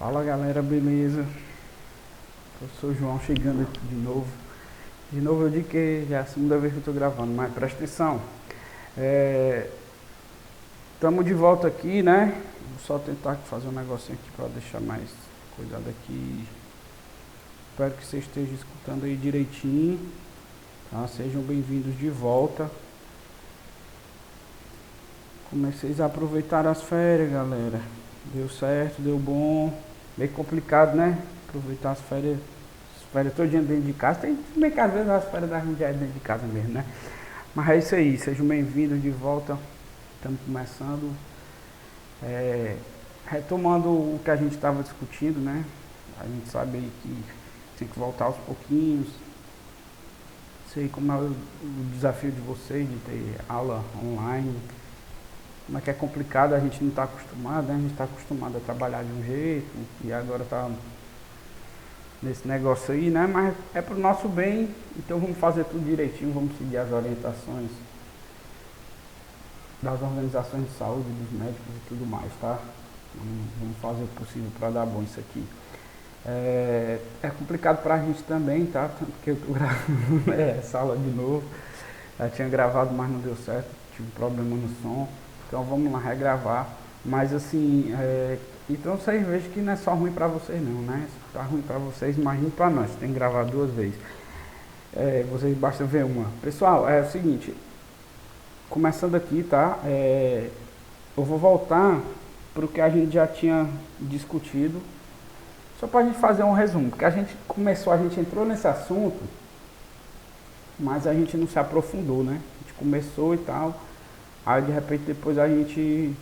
Fala galera, beleza? Professor João chegando aqui de novo. De novo eu digo que já é a segunda vez que eu estou gravando, mas presta atenção. Estamos de volta aqui, né? Vou só tentar fazer um negocinho aqui para deixar mais cuidado aqui. Espero que você esteja escutando aí direitinho. Tá? Sejam bem-vindos de volta. Comecei a aproveitar as férias, galera. Deu certo, deu bom. Meio complicado, né? Aproveitar as férias todo dia dentro de casa. Tem bem que às vezes as férias da gente é dentro de casa mesmo, né? Mas é isso aí, sejam bem-vindos de volta. Estamos começando. Retomando o que a gente estava discutindo, né? A gente sabe aí que tem que voltar aos pouquinhos. Sei como é o desafio de vocês de ter aula online. Como é que é complicado, a gente não está acostumado, né? A gente está acostumado a trabalhar de um jeito e agora está nesse negócio aí, né? Mas é para o nosso bem, então vamos fazer tudo direitinho, vamos seguir as orientações das organizações de saúde, dos médicos e tudo mais, tá? Vamos fazer o possível para dar bom isso aqui. É complicado para a gente também, tá? Tanto que eu estou gravando essa aula de novo. Já tinha gravado, mas não deu certo, tive problema no som. Então vamos lá regravar. Mas assim, então vocês vejam que não é só ruim para vocês não, né? Se tá ruim para vocês, imagine para nós, tem que gravar duas vezes. Vocês basta ver uma. Pessoal, é o seguinte, começando aqui, tá? Eu vou voltar para o que a gente já tinha discutido. Só para a gente fazer um resumo, porque a gente entrou nesse assunto, mas a gente não se aprofundou, né? A gente começou e tal, aí de repente depois a gente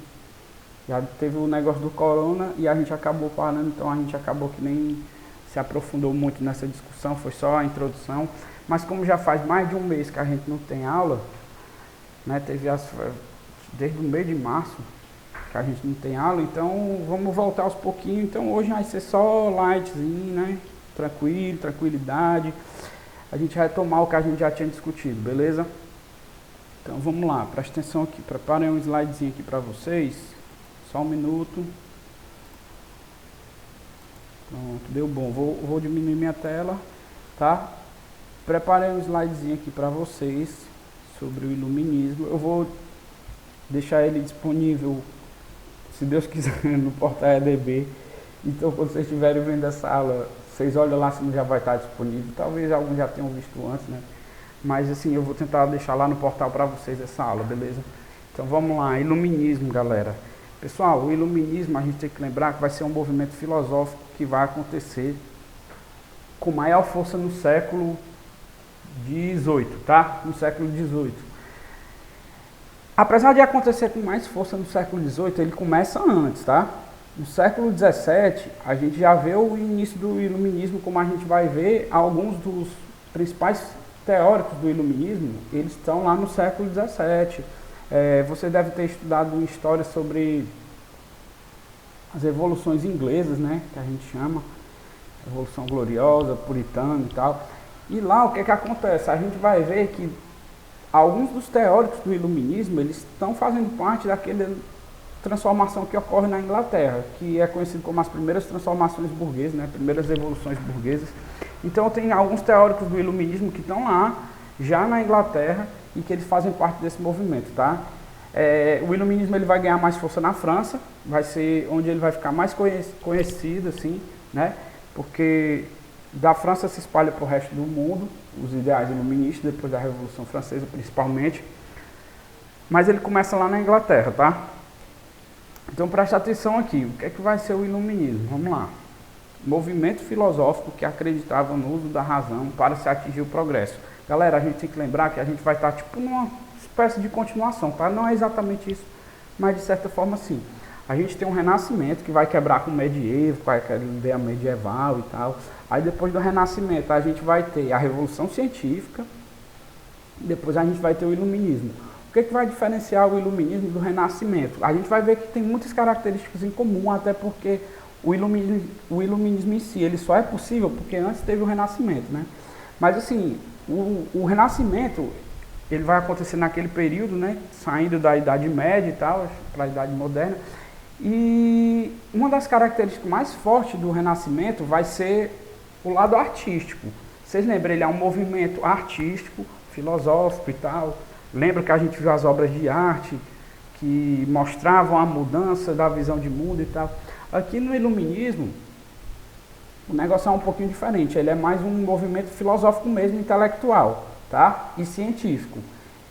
já teve o negócio do corona e a gente acabou parando, então a gente acabou que nem se aprofundou muito nessa discussão, foi só a introdução. Mas como já faz mais de um mês que a gente não tem aula, né? Desde o mês de março que a gente não tem aula, então vamos voltar aos pouquinhos. Então hoje vai ser só lightzinho, né? Tranquilo, tranquilidade. A gente vai retomar o que a gente já tinha discutido, beleza? Então vamos lá, presta atenção aqui, preparem um slidezinho aqui para vocês. Só um minuto. Pronto, deu bom. Vou diminuir minha tela, tá? Preparei um slidezinho aqui para vocês sobre o iluminismo. Eu vou deixar ele disponível, se Deus quiser, no portal EDB. Então quando vocês estiverem vendo essa aula, vocês olham lá se não já vai estar disponível. Talvez alguns já tenham visto antes, né? Mas assim, eu vou tentar deixar lá no portal para vocês essa aula, beleza? Então vamos lá, iluminismo, galera. Pessoal, o iluminismo, a gente tem que lembrar que vai ser um movimento filosófico que vai acontecer com maior força no século XVIII, tá? No século XVIII. Apesar de acontecer com mais força no século XVIII, ele começa antes, tá? No século XVII, a gente já vê o início do iluminismo, como a gente vai ver alguns dos principais teóricos do iluminismo, eles estão lá no século XVII. Você deve ter estudado história sobre as revoluções inglesas, né, que a gente chama, Revolução Gloriosa, Puritana e tal. E lá o que acontece? A gente vai ver que alguns dos teóricos do iluminismo, eles estão fazendo parte daquela transformação que ocorre na Inglaterra, que é conhecido como as primeiras transformações burguesas, né, primeiras revoluções burguesas. Então tem alguns teóricos do iluminismo que estão lá, já na Inglaterra, e que eles fazem parte desse movimento, tá? O iluminismo ele vai ganhar mais força na França, vai ser onde ele vai ficar mais conhecido, assim, né? Porque da França se espalha para o resto do mundo, os ideais iluministas, depois da Revolução Francesa principalmente, mas ele começa lá na Inglaterra, tá? Então presta atenção aqui, o que é que vai ser o iluminismo? Vamos lá. Movimento filosófico que acreditava no uso da razão para se atingir o progresso. Galera, a gente tem que lembrar que a gente vai estar tipo numa espécie de continuação, tá? Não é exatamente isso, mas de certa forma sim. A gente tem um renascimento que vai quebrar com o medievo, com a ideia medieval e tal. Aí depois do renascimento a gente vai ter a revolução científica, depois a gente vai ter o iluminismo. O que vai diferenciar o iluminismo do renascimento? A gente vai ver que tem muitas características em comum, até porque o iluminismo em si ele só é possível porque antes teve o renascimento, né? Mas assim, o renascimento ele vai acontecer naquele período, né? Saindo da Idade Média e tal, para a Idade Moderna. E uma das características mais fortes do Renascimento vai ser o lado artístico. Vocês lembram, ele é um movimento artístico, filosófico e tal. Lembra que a gente viu as obras de arte que mostravam a mudança da visão de mundo e tal. Aqui no Iluminismo, o negócio é um pouquinho diferente. Ele é mais um movimento filosófico mesmo, intelectual, tá? E científico.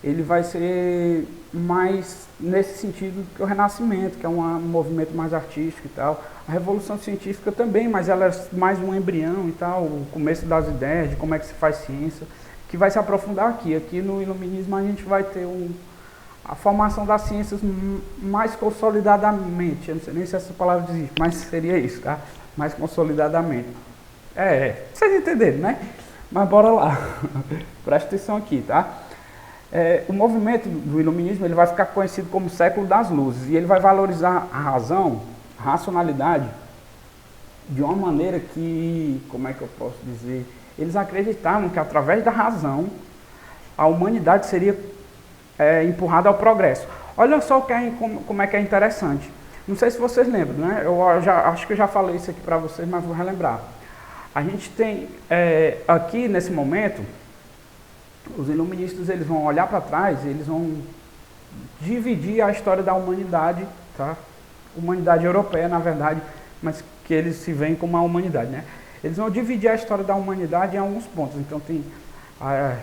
Ele vai ser mais nesse sentido que o Renascimento, que é um movimento mais artístico e tal. A Revolução Científica também, mas ela é mais um embrião e tal, o começo das ideias, de como é que se faz ciência, que vai se aprofundar aqui. Aqui no Iluminismo a gente vai ter a formação das ciências mais consolidadamente. Eu não sei nem se essa palavra existe, mas seria isso, tá? Mais consolidadamente. Vocês entenderam, né? Mas bora lá. Presta atenção aqui, tá? O movimento do Iluminismo ele vai ficar conhecido como século das luzes e ele vai valorizar a razão, a racionalidade, de uma maneira que, como é que eu posso dizer, eles acreditavam que através da razão a humanidade seria empurrada ao progresso. Olha só como é que é interessante. Não sei se vocês lembram, né? Acho que eu já falei isso aqui para vocês, mas vou relembrar. A gente tem aqui nesse momento, os iluministas eles vão olhar para trás, eles vão dividir a história da humanidade, tá? Humanidade europeia, na verdade, mas que eles se veem como a humanidade, né? Eles vão dividir a história da humanidade em alguns pontos. Então tem a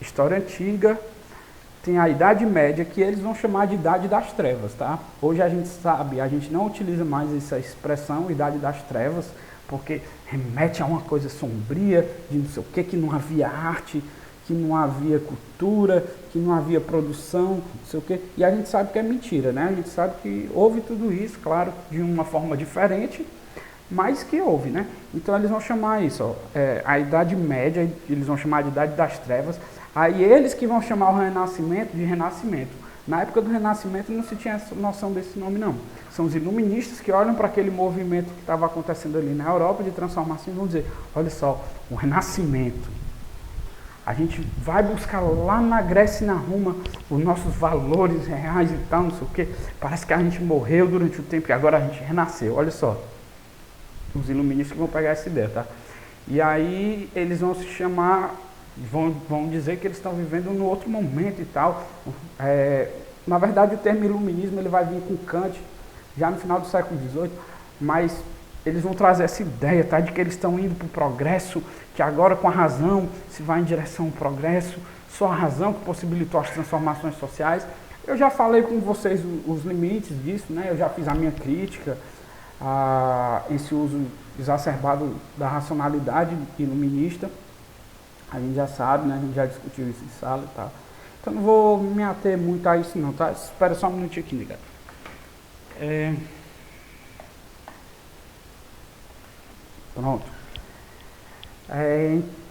história antiga, tem a Idade Média, que eles vão chamar de Idade das Trevas, tá? Hoje a gente sabe, a gente não utiliza mais essa expressão, Idade das Trevas, porque remete a uma coisa sombria, de não sei o que não havia arte, que não havia cultura, que não havia produção, não sei o que. E a gente sabe que é mentira, né? A gente sabe que houve tudo isso, claro, de uma forma diferente, mas que houve, né? Então eles vão chamar isso, ó, a Idade Média, eles vão chamar de Idade das Trevas. Aí eles que vão chamar o Renascimento de Renascimento. Na época do Renascimento não se tinha essa noção desse nome, não. São os iluministas que olham para aquele movimento que estava acontecendo ali na Europa de transformação e vão dizer, olha só, o Renascimento. A gente vai buscar lá na Grécia e na Roma os nossos valores reais e tal, não sei o quê. Parece que a gente morreu durante o tempo e agora a gente renasceu. Olha só, os iluministas que vão pegar essa ideia, tá? E aí eles vão se chamar, vão dizer que eles estão vivendo num outro momento e tal. Na verdade, o termo iluminismo ele vai vir com Kant já no final do século XVIII, mas eles vão trazer essa ideia, tá, de que eles estão indo para o progresso, que agora com a razão se vai em direção ao progresso, só a razão que possibilitou as transformações sociais. Eu já falei com vocês os limites disso, né? Eu já fiz a minha crítica a esse uso exacerbado da racionalidade iluminista. A gente já sabe, né? A gente já discutiu isso em sala e tal. Então não vou me ater muito a isso não, tá? Espera só um minutinho aqui, ligado? Pronto.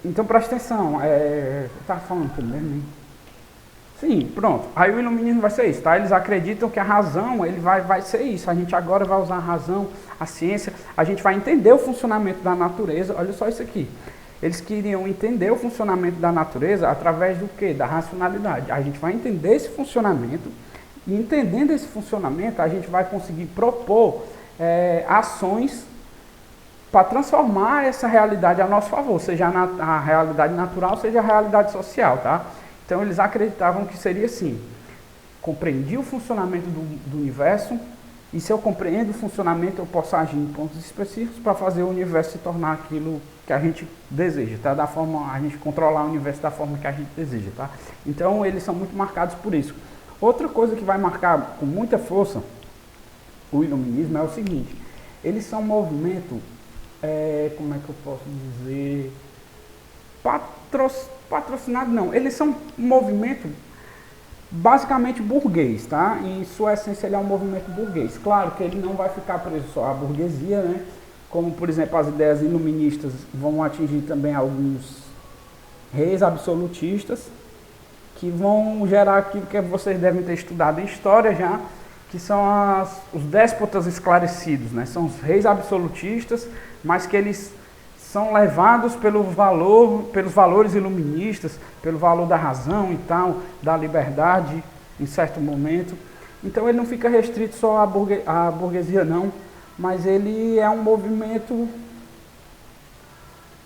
Então presta atenção. Eu estava falando primeiro, né? Sim, pronto. Aí o iluminismo vai ser isso, tá? Eles acreditam que a razão, ele vai ser isso. A gente agora vai usar a razão, a ciência, a gente vai entender o funcionamento da natureza. Olha só isso aqui. Eles queriam entender o funcionamento da natureza através do quê? Da racionalidade. A gente vai entender esse funcionamento e entendendo esse funcionamento, a gente vai conseguir propor ações para transformar essa realidade a nosso favor, seja a realidade natural, seja a realidade social, tá? Então eles acreditavam que seria assim, compreendi o funcionamento do universo, e se eu compreendo o funcionamento, eu posso agir em pontos específicos para fazer o universo se tornar aquilo que a gente deseja, tá? Da forma, a gente controlar o universo da forma que a gente deseja, tá? Então eles são muito marcados por isso. Outra coisa que vai marcar com muita força o iluminismo é o seguinte, eles são um movimento, como é que eu posso dizer, patrocinado não, eles são um movimento basicamente burguês, tá? Em sua essência ele é um movimento burguês. Claro que ele não vai ficar preso só à burguesia, né? Como, por exemplo, as ideias iluministas vão atingir também alguns reis absolutistas, que vão gerar aquilo que vocês devem ter estudado em história já, que são os déspotas esclarecidos, né? São os reis absolutistas, mas que eles são levados pelos valores iluministas, pelo valor da razão e tal, da liberdade, em certo momento. Então ele não fica restrito só à burguesia não, mas ele é um movimento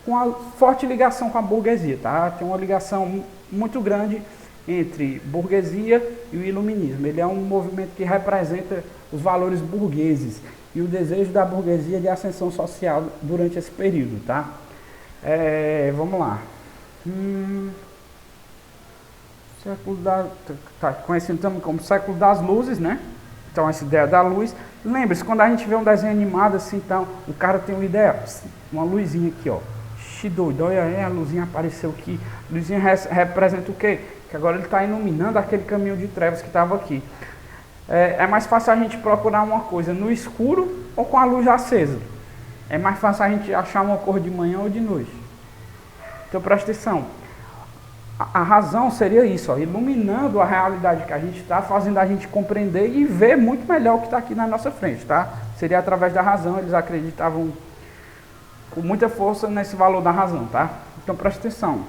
com uma forte ligação com a burguesia, tá? Tem uma ligação muito grande entre burguesia e o iluminismo. Ele é um movimento que representa os valores burgueses e o desejo da burguesia de ascensão social durante esse período, tá? Vamos lá. Conhecido também como século das luzes, né? Então essa ideia da luz. Lembre-se, quando a gente vê um desenho animado assim, então, o cara tem uma ideia, uma luzinha aqui, ó. Doido, olha aí, a luzinha apareceu aqui. A luzinha representa o quê? Que agora ele está iluminando aquele caminho de trevas que estava aqui. É mais fácil a gente procurar uma coisa no escuro ou com a luz acesa. É mais fácil a gente achar uma cor de manhã ou de noite. Então presta atenção. A razão seria isso, ó, iluminando a realidade que a gente está, fazendo a gente compreender e ver muito melhor o que está aqui na nossa frente, tá? Seria através da razão, eles acreditavam com muita força nesse valor da razão, tá? Então presta atenção.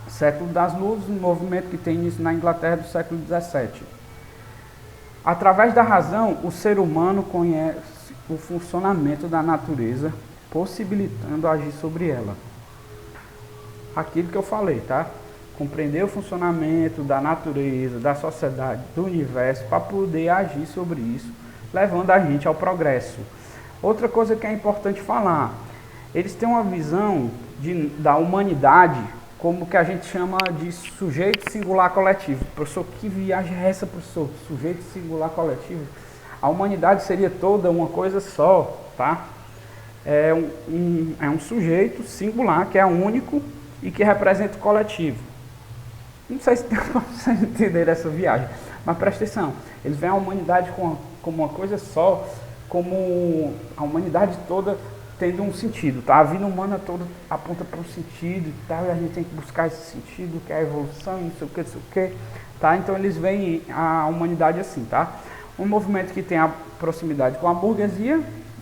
Século das Luzes, um movimento que tem início na Inglaterra do século XVII. Através da razão, o ser humano conhece o funcionamento da natureza, possibilitando agir sobre ela. Aquilo que eu falei, tá? Compreender o funcionamento da natureza, da sociedade, do universo, para poder agir sobre isso, levando a gente ao progresso. Outra coisa que é importante falar, eles têm uma visão da humanidade como que a gente chama de sujeito singular coletivo. Professor, que viagem é essa, professor? Sujeito singular coletivo? A humanidade seria toda uma coisa só, tá? É um sujeito singular, que é único e que representa o coletivo. Não sei se tem para vocês entenderem essa viagem, mas presta atenção. Eles veem a humanidade como uma coisa só, como a humanidade toda tendo um sentido, tá? A vida humana toda aponta para um sentido e tal, e a gente tem que buscar esse sentido, que é a evolução, não sei o que, tá? Então eles veem a humanidade assim, tá? Um movimento que tem a proximidade com a burguesia,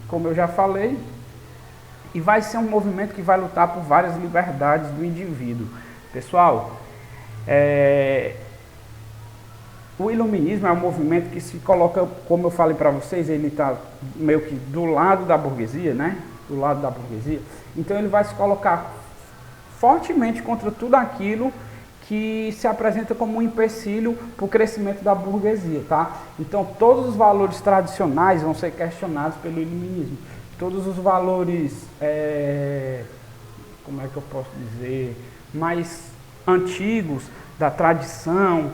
como eu já falei, e vai ser um movimento que vai lutar por várias liberdades do indivíduo. Pessoal, o iluminismo é um movimento que se coloca, como eu falei para vocês, ele está meio que do lado da burguesia, né? Do lado da burguesia. Então ele vai se colocar fortemente contra tudo aquilo que se apresenta como um empecilho para o crescimento da burguesia, tá? Então todos os valores tradicionais vão ser questionados pelo iluminismo. Todos os valores, como é que eu posso dizer, mais antigos da tradição,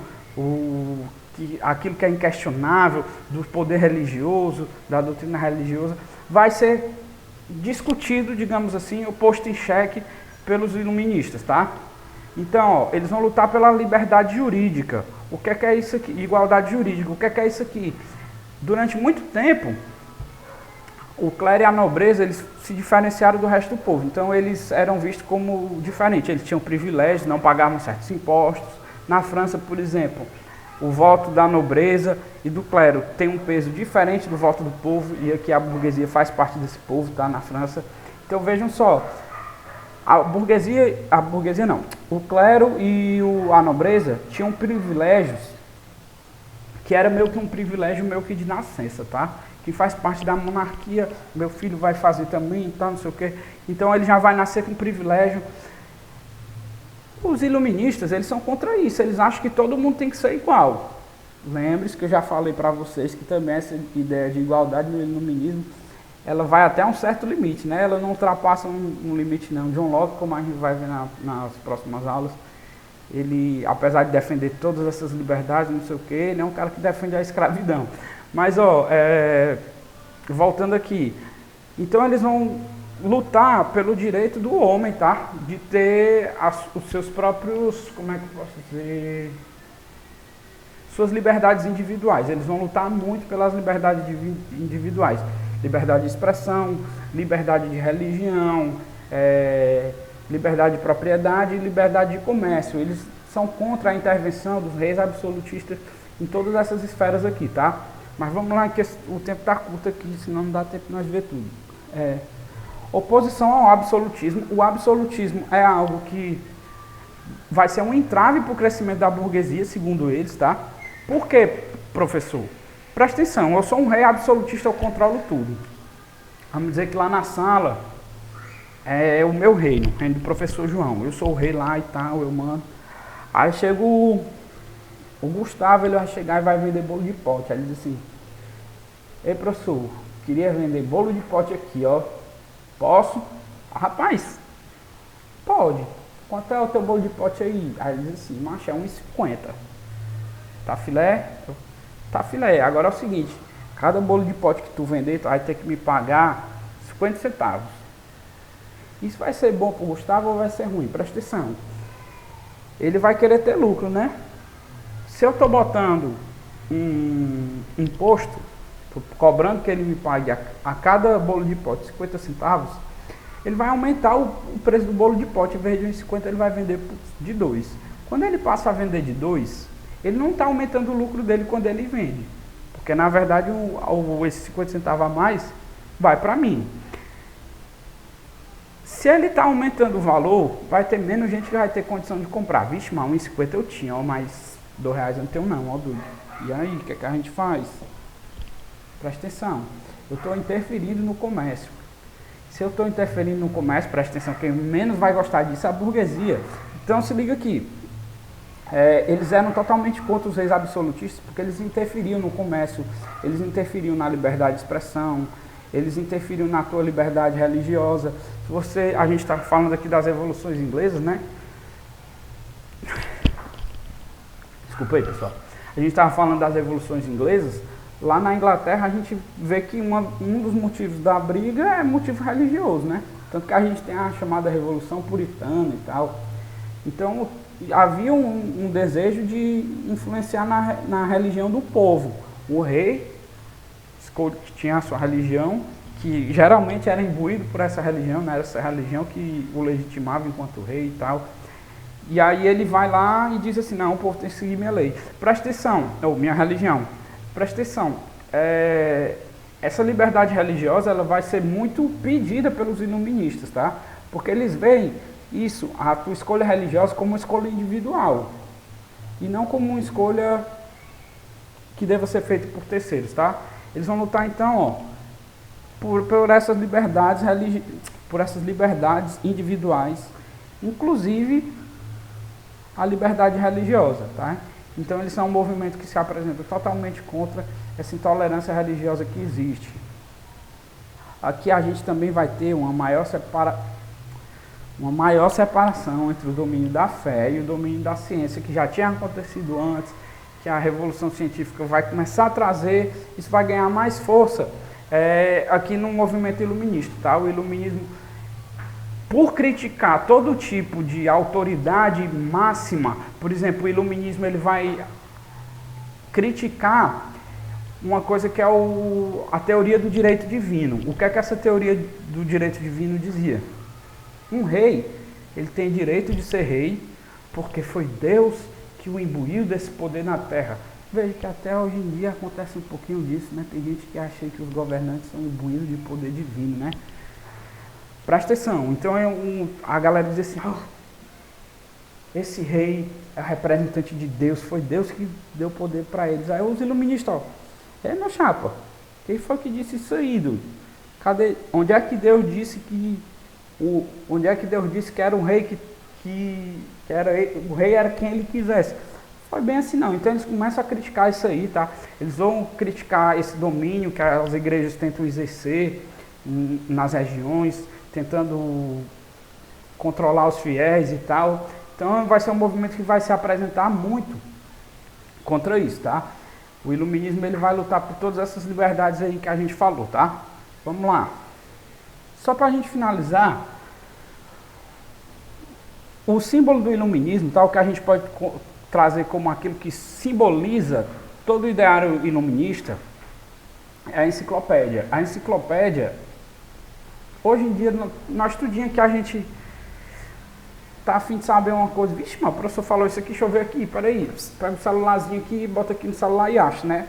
aquilo que é inquestionável, do poder religioso, da doutrina religiosa, vai ser discutido, digamos assim, ou posto em xeque pelos iluministas, tá? Então, ó, eles vão lutar pela liberdade jurídica. O que é isso aqui? Igualdade jurídica. O que é isso aqui? Durante muito tempo, o clero e a nobreza, eles se diferenciaram do resto do povo. Então, eles eram vistos como diferentes. Eles tinham privilégios, não pagavam certos impostos. Na França, por exemplo, o voto da nobreza e do clero tem um peso diferente do voto do povo, e aqui a burguesia faz parte desse povo, tá? Na França. Então vejam só, a burguesia não, o clero e a nobreza tinham privilégios que era meio que um privilégio meio que de nascença, tá? Que faz parte da monarquia, meu filho vai fazer também, tá, não sei o quê. Então ele já vai nascer com privilégio. Os iluministas, eles são contra isso, eles acham que todo mundo tem que ser igual. Lembre-se que eu já falei para vocês que também essa ideia de igualdade no iluminismo, ela vai até um certo limite, né? Ela não ultrapassa um limite não. John Locke, como a gente vai ver nas próximas aulas, ele, apesar de defender todas essas liberdades, não sei o que, ele é um cara que defende a escravidão. Mas, ó, voltando aqui, então eles vão lutar pelo direito do homem, tá? De ter os seus próprios, como é que eu posso dizer, suas liberdades individuais. Eles vão lutar muito pelas liberdades individuais. Liberdade de expressão, liberdade de religião, liberdade de propriedade e liberdade de comércio. Eles são contra a intervenção dos reis absolutistas em todas essas esferas aqui, tá? Mas vamos lá, que o tempo está curto aqui, senão não dá tempo de nós ver tudo. Oposição ao absolutismo. O absolutismo é algo que vai ser um entrave para o crescimento da burguesia, segundo eles, tá? Por quê? professor? Presta atenção, eu sou um rei absolutista, eu controlo tudo. Vamos dizer que lá na sala é o meu reino, o reino do professor João. Eu sou o rei lá e tal, eu mando. Aí chega o Gustavo, ele vai chegar e vai vender bolo de pote. Aí ele diz assim: ei, professor, queria vender bolo de pote aqui, ó. Posso? Ah, rapaz, pode. Quanto é o teu bolo de pote aí? Aí ele diz assim: macho, é 1,50. Tá filé? Tá filé. Agora é o seguinte, cada bolo de pote que tu vender, tu vai ter que me pagar 50 centavos. Isso vai ser bom pro Gustavo ou vai ser ruim? Presta atenção. Ele vai querer ter lucro, né? Se eu tô botando um imposto, tô cobrando que ele me pague a cada bolo de pote 50 centavos, ele vai aumentar o preço do bolo de pote. Em vez de 1,50, ele vai vender de 2. Quando ele passa a vender de 2, ele não está aumentando o lucro dele quando ele vende. Porque, na verdade, esse 50 centavos a mais vai para mim. Se ele está aumentando o valor, vai ter menos gente que vai ter condição de comprar. Vixe, mas 1,50 eu tinha, ó, mas R$2 eu não tenho não, ó, doido. E aí, o que é que a gente faz? Presta atenção. Eu estou interferindo no comércio. Se eu estou interferindo no comércio, presta atenção, quem menos vai gostar disso é a burguesia. Então se liga aqui. Eles eram totalmente contra os reis absolutistas, porque eles interferiam no comércio, eles interferiam na liberdade de expressão, eles interferiam na tua liberdade religiosa. A gente está falando aqui das revoluções inglesas, né? Desculpa aí, pessoal. A gente estava falando das revoluções inglesas. Lá na Inglaterra a gente vê que um dos motivos da briga é motivo religioso, né? Tanto que a gente tem a chamada Revolução Puritana e tal. Então havia um desejo de influenciar na religião do povo. O rei tinha a sua religião, que geralmente era imbuído por essa religião, né? Era essa religião que o legitimava enquanto rei e tal. E aí ele vai lá e diz assim: não, o povo tem que seguir minha lei. Presta atenção, ou minha religião. Presta atenção, essa liberdade religiosa ela vai ser muito pedida pelos iluministas, tá? Porque eles veem isso, a tua escolha religiosa, como uma escolha individual e não como uma escolha que deva ser feita por terceiros, tá? Eles vão lutar então, ó, por essas liberdades por essas liberdades individuais, inclusive a liberdade religiosa, tá? Então eles são um movimento que se apresenta totalmente contra essa intolerância religiosa que existe. Aqui a gente também vai ter uma maior separação entre o domínio da fé e o domínio da ciência, que já tinha acontecido antes, que a revolução científica vai começar a trazer, isso vai ganhar mais força aqui no movimento iluminista, tá? O iluminismo, por criticar todo tipo de autoridade máxima, por exemplo, o iluminismo ele vai criticar uma coisa que é a teoria do direito divino. O que é que essa teoria do direito divino dizia? Um rei, ele tem direito de ser rei, porque foi Deus que o imbuiu desse poder na terra. Veja que até hoje em dia acontece um pouquinho disso, né? Tem gente que acha que os governantes são imbuídos de poder divino, né? Presta atenção, então a galera diz assim: oh, esse rei é representante de Deus, foi Deus que deu poder para eles. Aí os iluministas, ó, meu chapa, quem foi que disse isso aí, dude? Cadê? Onde é que Deus disse que era um rei que era o rei era quem ele quisesse? Foi bem assim não. Então eles começam a criticar isso aí, tá? Eles vão criticar esse domínio que as igrejas tentam exercer nas regiões, tentando controlar os fiéis e tal. Então vai ser um movimento que vai se apresentar muito contra isso, tá? O iluminismo ele vai lutar por todas essas liberdades aí que a gente falou, tá? Vamos lá. Só para a gente finalizar, o símbolo do iluminismo, tá? O que a gente pode trazer como aquilo que simboliza todo o ideário iluminista é a enciclopédia. A enciclopédia, hoje em dia, nós tudinho que a gente tá a fim de saber uma coisa, vixe, mas o professor falou isso aqui, deixa eu ver aqui, peraí, pega o celularzinho aqui, bota aqui no celular e acha, né?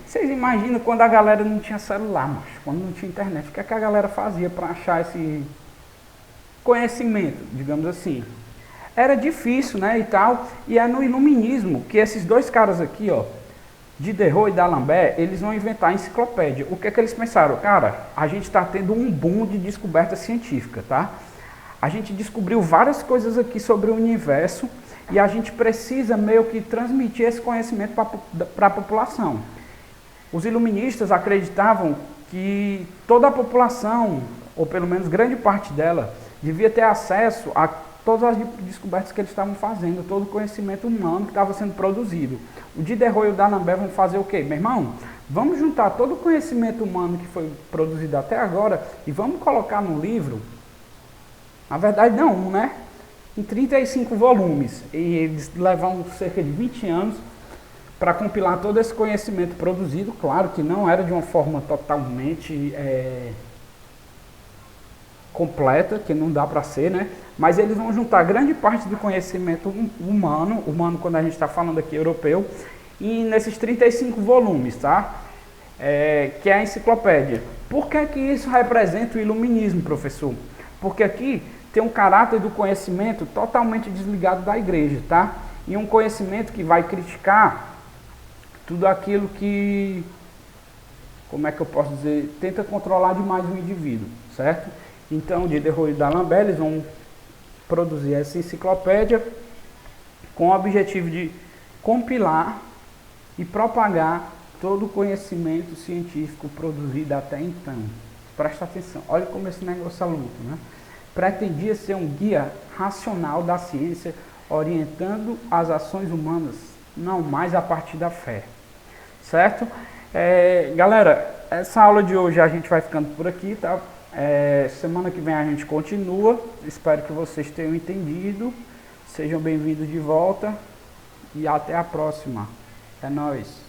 Vocês imaginam quando a galera não tinha celular, macho, quando não tinha internet, o que é que a galera fazia para achar esse conhecimento, digamos assim? Era difícil, né, e tal, e é no iluminismo que esses dois caras aqui, ó, Diderot e D'Alembert, eles vão inventar a enciclopédia. O que é que eles pensaram? Cara, a gente está tendo um boom de descoberta científica, tá? A gente descobriu várias coisas aqui sobre o universo e a gente precisa meio que transmitir esse conhecimento para a população. Os iluministas acreditavam que toda a população, ou pelo menos grande parte dela, devia ter acesso a todas as descobertas que eles estavam fazendo, todo o conhecimento humano que estava sendo produzido. O Diderot e o D'Alembert vão fazer o quê? Meu irmão, vamos juntar todo o conhecimento humano que foi produzido até agora e vamos colocar no livro. Na verdade, não, né? Em 35 volumes. E eles levam cerca de 20 anos para compilar todo esse conhecimento produzido. Claro que não era de uma forma totalmente completa, que não dá para ser, né? Mas eles vão juntar grande parte do conhecimento humano quando a gente está falando aqui europeu, e nesses 35 volumes, tá? Que é a enciclopédia. Por que isso representa o iluminismo, professor? Porque aqui tem um caráter do conhecimento totalmente desligado da igreja, tá? E um conhecimento que vai criticar tudo aquilo que, como é que eu posso dizer, tenta controlar demais o indivíduo, certo? Então, Diderot e D'Alembert, eles vão produzir essa enciclopédia com o objetivo de compilar e propagar todo o conhecimento científico produzido até então. Presta atenção, olha como esse negócio é louco, né? Pretendia ser um guia racional da ciência, orientando as ações humanas, não mais a partir da fé. Certo? Galera, essa aula de hoje a gente vai ficando por aqui, tá? Semana que vem a gente continua. Espero que vocês tenham entendido. Sejam bem-vindos de volta e até a próxima. É nóis.